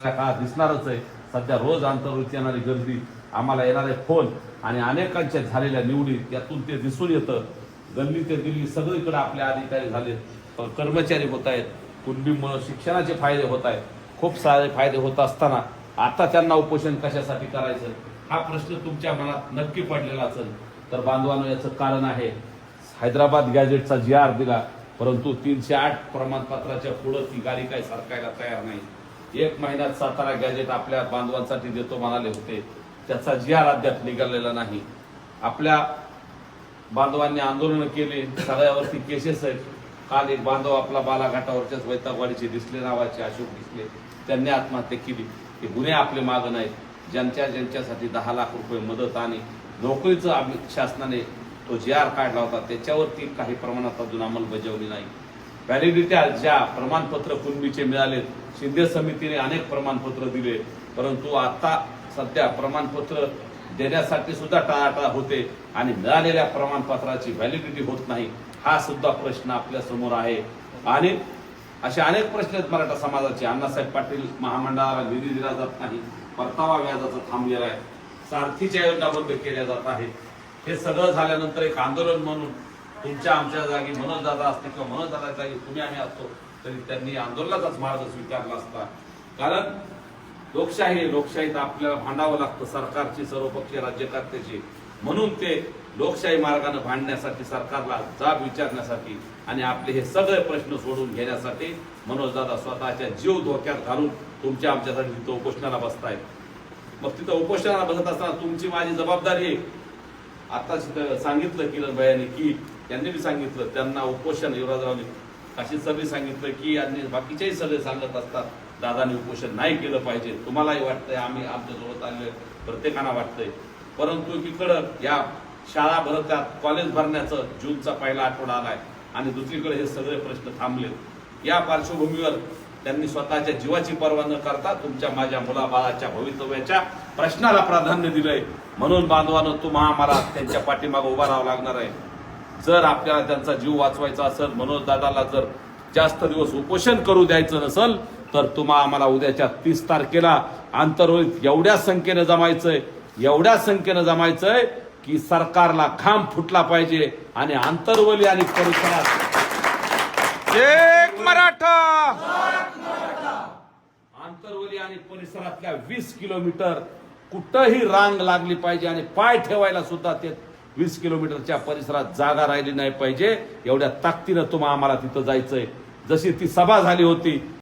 काळात दिसणारच आहे। सध्या रोज अंतर्वृत्त येणारी गर्दी, आम्हाला येणारे फोन आणि अनेकांच्या झालेल्या निवडी यातून ते दिसून येतं। गल्ली ते दिल्ली सगळीकडे आपले अधिकारी झाले, कर्मचारी होत आहेत, कुटुंबामुळे शिक्षणाचे फायदे होत आहेत, खूप सारे फायदे होत असताना आता त्यांना उपोषण कशासाठी करायचं हा प्रश्न तुमच्या मनात नक्की पडलेला असेल तर बांधवांनो, याचं कारण आहे हैदराबाद गॅजेटचा GR दिला, परंतु 308 प्रमाणपत्राच्या पुढे ती गाडी काही सरकायला तयार नाही। 1 महिन्यात सातारा गॅजेट आपल्या बांधवांसाठी देतो म्हणाले होते, त्याचा GR अद्याप निघालेला नाही। आपल्या बांधवांनी आंदोलन केले, सगळ्यावरती केसेस आहेत। काल एक बांधव आपला बालाघाटावरच्याच वैतागवाडीचे दिसले नावाचे अशोक दिसले, त्यांनी आत्महत्या केली। हे गुन्हे आपले मागे नाहीत। ज्यांच्यासाठी 10 लाख रुपये मदत आणि नोकरीचं शासनाने तो GR काढला होता त्याच्यावरती काही प्रमाणात अजून अंमलबजावणी नाही। व्हॅलिडिटी ज्या प्रमाणपत्र कुणबीचे मिळाले, शिंदे समितीने अनेक प्रमाणपत्र दिले, परंतु आता सध्या प्रमाणपत्र देण्यासाठी सुद्धा टाळाटाळ होते आणि मिळालेल्या प्रमाणपत्राची व्हॅलिडिटी होत नाही। हा सुद्धा प्रश्न आपल्या समोर आहे आणि असे अनेक प्रश्न आहेत मराठा समाजाचे। अण्णासाहेब पाटील महामंडळाला निधी दिला जात नाही, परतावा व्याजाचा थांबलेला आहे, सारथीच्या योजना बंद केल्या जात आहेत। हे सगळं झाल्यानंतर एक आंदोलन म्हणून तुमच्या आमच्या जागी मनोज दादा असते किंवा मनोज दादा जागी तुम्ही आम्ही असतो तरी त्यांनी आंदोलनाचाच मार्ग स्वीकारला असता। कारण लोकशाहीत आपल्याला भांडावं लागतं, सरकारची सर्वपक्षीय राज्यकर्त्याची, म्हणून ते लोकशाही मार्गाने भांडण्यासाठी, सरकारला जाब विचारण्यासाठी आणि आपले हे सगळे प्रश्न सोडून घेण्यासाठी मनोज दादा स्वतःच्या जीव धोक्यात घालून तुमच्या आमच्यासाठी तिथं उपोषणाला बसतायत। मग तिथं उपोषणाला बसत असताना तुमची माझी जबाबदारी आहे। आता सांगितलं किरण भैयाने की त्यांनी बी सांगितलं, त्यांना उपोषण युवराजरावने अशी सगळी सांगितलं की आणि बाकीचेही सगळे सांगत असतात दादाने उपोषण नाही केलं पाहिजे। तुम्हालाही वाटतंय, आम्ही आमच्यासोबत आले प्रत्येकाला वाटतंय, परंतु एकीकडं या शाळा भरत्यात, कॉलेज भरण्याचं जूनचा पहिला आठवडा आलाय आणि दुसरीकडे हे सगळे प्रश्न थांबले। या पार्श्वभूमीवर त्यांनी स्वतःच्या जीवाची पर्वा न करता तुमच्या माझ्या मुलाबाळाच्या भवितव्याच्या प्रश्नाला प्राधान्य दिलंय। म्हणून बांधवानं तुम्हा आम्हाला त्यांच्या पाठीमागे उभा राहावं लागणार आहे। जर आपल्याला त्यांचा जीव वाचवायचा असेल, मनोज दादाला जर जास्त दिवस उपोषण करू द्यायचं नसेल तर तुम्हा आम्हाला उद्याच्या 30 तारखेला आंतरवलीत एवढ्या संख्येनं जमायचंय की सरकारला खांब फुटला पाहिजे आणि आंतरवली आणि परिसरात एक मराठा आंतरवली आणि परिसरातल्या 20 किलोमीटर कुठंही रांग लागली पाहिजे आणि पाय ठेवायला सुद्धा ते 20 किलोमीटरच्या परिसरात जागा राहिली नाही पाहिजे। एवढ्या ताकदीनं तुम्हा आम्हाला तिथं जायचंय। जशी ती सभा झाली होती